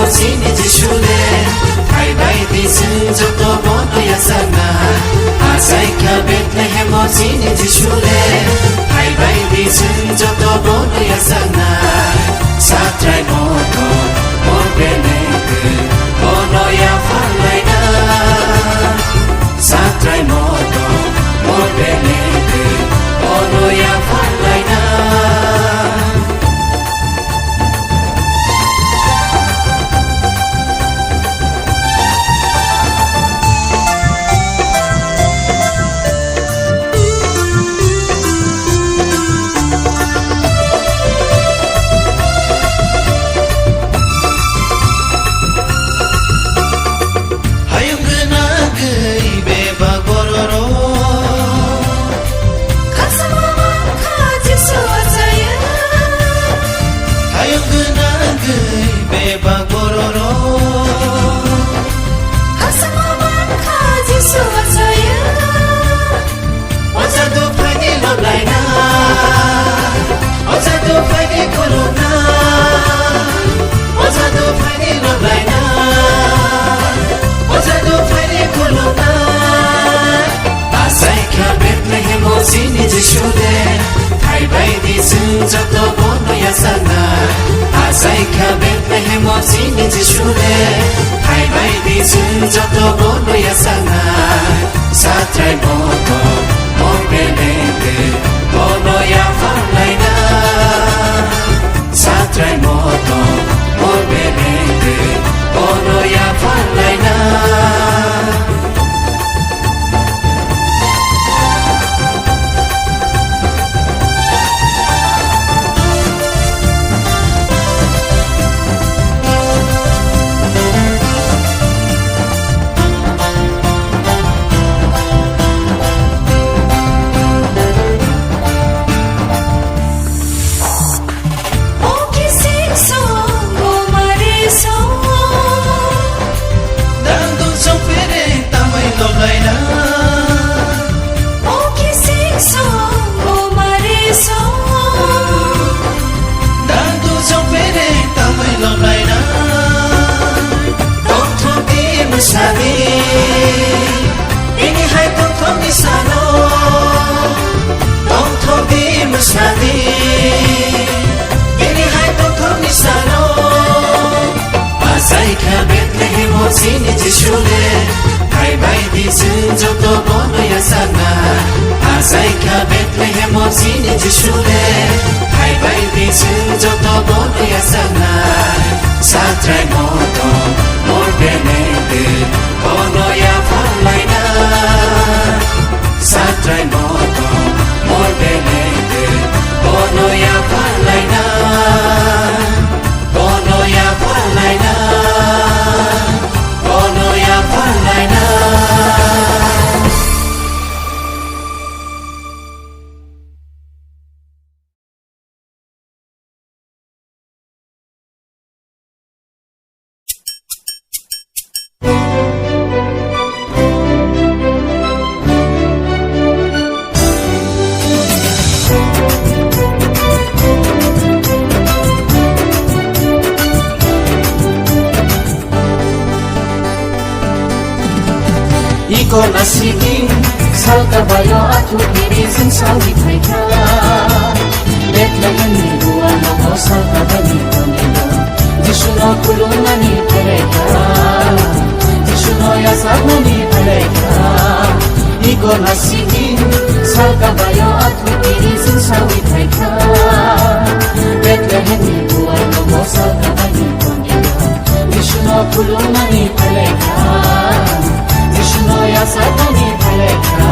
हेमोसिनी जिसुले फाइबायदि जों जत बनया जाना आजायखा बेथले हेमोसिनी जिसुले फाइबायदि जों जत बनया जाना सात्राय मत मोर बेलेगो बनया फारलायना सात्राय मत मोर बेलेगो बनया फारलायना हेमोसिनी जिसुले फाइबायदि जों जत बनया जाना आजायखा बेथले हेमोसिनी जिसुले फाइबायदि जों जत बनया जाना सात्राय मत मोर बेलेगो बनया फारलायना सात्राय मत मोर बेलेगो बनया फारलायना आजायखा बेथले हेमोसिनी जिसुले फाइबायदि जों जत बनया जाना आजायखा बेथले हेमोसिनी जिसुले फाइबायदि जों जत बनया जाना सात्राय मत मोर बेलेगो बनया फारलायना सात्राय मत मोर बेलेगो बनया फारलायना बनया फारलायना बनया फारलायना Iko nasiging salkabayo at hutirizin sa wikayka Betlehem ni buwan ako salkabali pamilya Jisuno kulungan ni Paleka Jisuno yasag na ni Paleka Iko nasiging salkabayo at hutirizin sa wikayka Betlehem ni buwan ako salkabali pamilya Jisuno kulungan ni Paleka Jisuno yasag na ni Paleka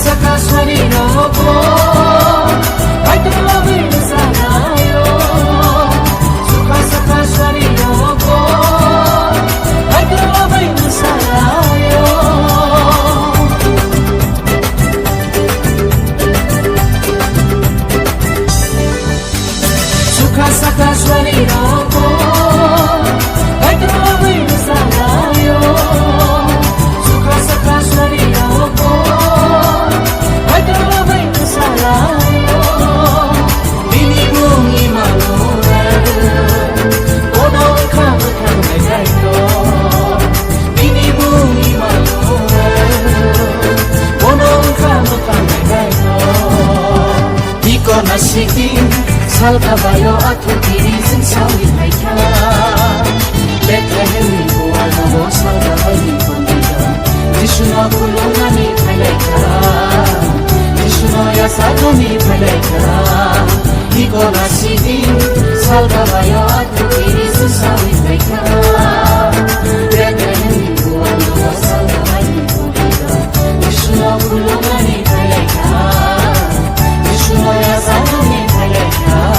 Saka swari no ko, I don't love you. 살가봐요 아토끼리 승사위 밝혀 베트레헴이 보아하고 살가봐니 본디가 지슈나 굴롱하니 발랄까 지슈나야 사람이 발랄까 이거나 시딘 살가봐요 아토끼리 승사위 밝혀 베트레헴이 보아하고 살가봐니 본디가 지슈나 굴롱하니 발랄까 지슈나야 사람이 발랄까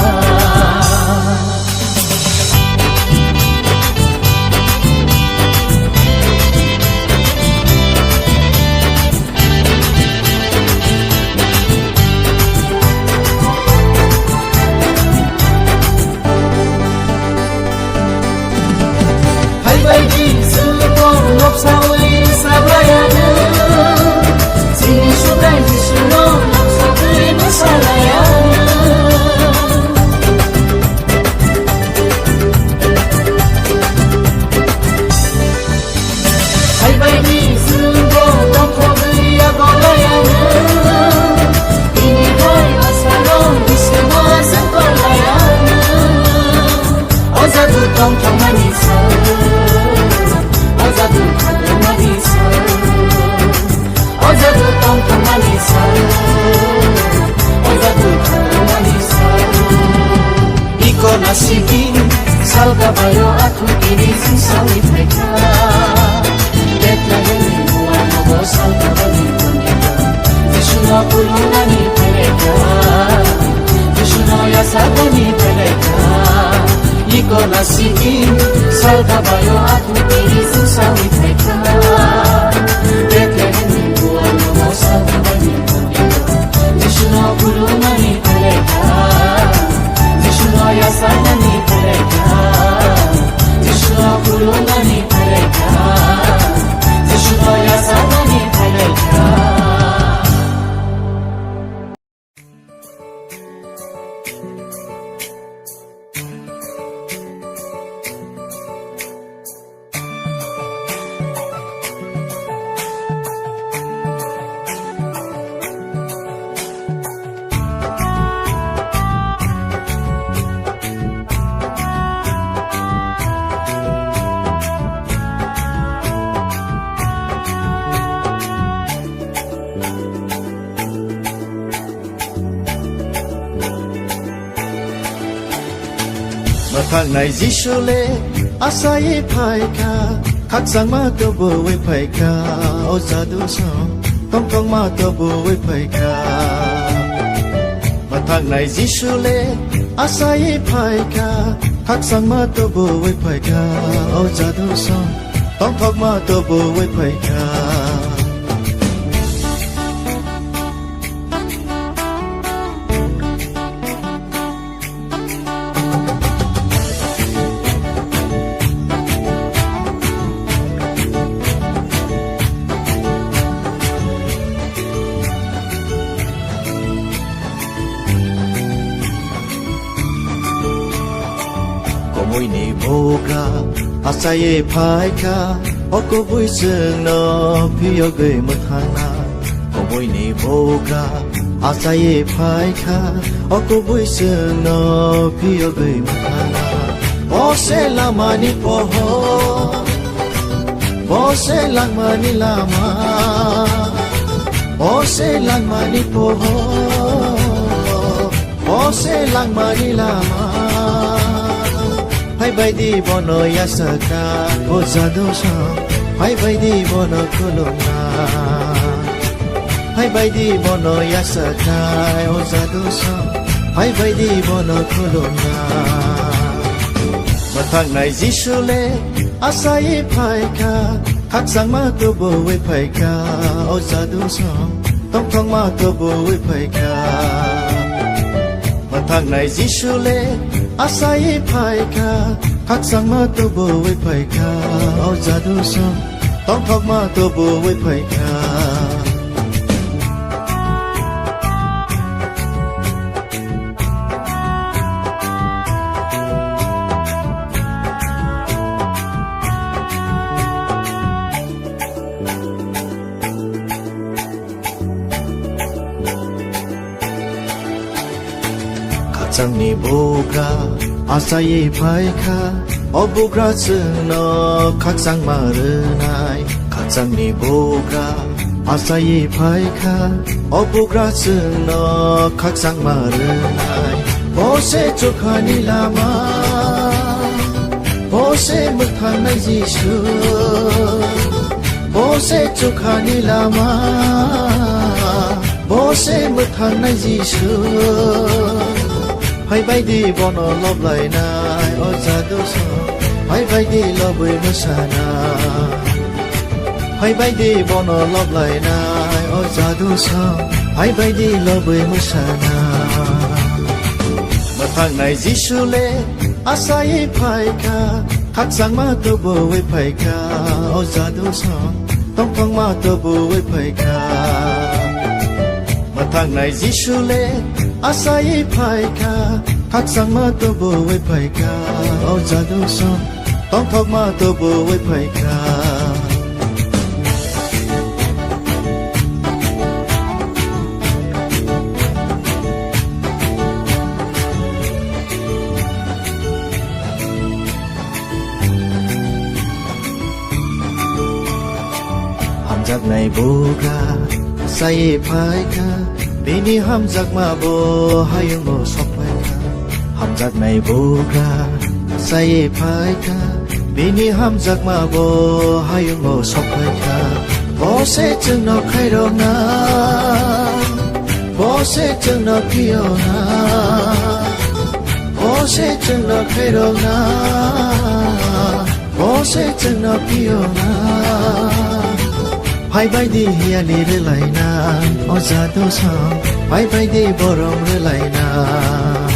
할발기 수공 높사의 사바야는 지니 수달 지수로 높사의 무살라야는 할발기 수공 높사의 야골라야는 이니 할바사로 미스마 산골라야는 어자도 똥통만 있어 어자도 똥통만 있어 어자도 똥통만 있어 어자도 똥통만 있어 이거나 시긴 살가봐요 아토끼리 승사위 밝혀 베트레헴이 모아놓고 살가봐니 본디가 지슈나 굴롱하니 발랄까 지슈나야 사람이 발랄까 이거나 시긴 살가봐요 아토끼리 승사위 밝혀 베트레헴이 모아놓고 살가봐니 본디가 지슈나 굴롱하니 발랄까 지슈나야 사람이 발랄까 지슈나 굴롱하니 발랄까 지슈나야 사람이 발랄까 thằng này dí sơ lê asai phai kha khắc sang ma to bo we phai kha o za du so tông tông ma to bo we phai kha mà thằng này dí sơ lê asai phai kha khắc sang ma to bo we phai kha o za du so tông tông ma to bo we phai kha môi nỉ vô ca asai phai kha o ko vui sương no phi yo gửi một hàng na có môi nỉ vô ca asai phai kha o ko vui sương no phi yo gửi một hàng na o se la mani po ho o se la mani lama o se la mani po ho o se la mani lama hai bay đi bono yasaka o zado sa hai bay đi bono kolona hai bay đi bono yasaka o zado sa hai bay đi bono kolona mà thằng này dí sơ lê asai phai kha khắc sang ma to bo we phai kha o zado sa tông thong ma to bo we phai kha mà thằng này dí sơ lê asai phai kha khắc sang ma to bo we phai kha o za du so tông thong ma to bo we phai kha 각상니 보가 아사이 파이카 어부그라 쓰너 각상 마르나이 각상니 보가 아사이 파이카 어부그라 쓰너 각상 마르나이 보세 조카니 라마 보세 못하는 지수 보세 조카니 라마 보세 못하는 지수 하이바이디 번호 럽라이나이 어자도서 하이바이디 러브의 무사나 하이바이디 번호 럽라이나이 어자도서 하이바이디 러브의 무사나 마탕나이 지술레 아사이 파이카 각상마 또보의 파이카 어자도서 똥똥마 또보의 파이카 마탕나이 지술레 아사이 파이카 각상마 또보의 파이카 어자도서 똥똥마 또보의 파이카 hamzak này boga sai paika bini hamzak ma bo hayung mo sok paika hamzak này boga sai paika bini hamzak ma bo hayung mo sok paika bo se chung no khai ro na bo se chung no pio na bo se chung no khai ro na bo se chung no pio na 하이바이디 히알리를 라이나 어자도서 하이바이디 보롱을 라이나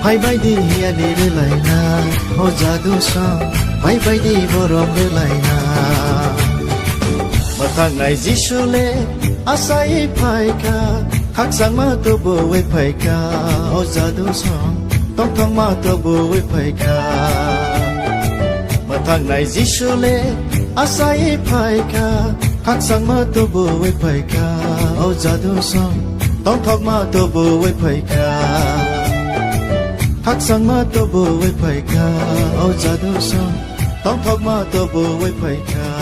하이바이디 히알리를 라이나 어자도서 하이바이디 보롱을 라이나 마탕나이 지술레 아사이 파이카 각상마 또보의 파이카 어자도서 똥똥마 또보의 파이카 마탕나이 지술레 아사이 파이카 각상마 또보의 파이카 어자도서 똥턱마 또보의 파이카 각상마 또보의 파이카 어자도서 똥턱마 또보의 파이카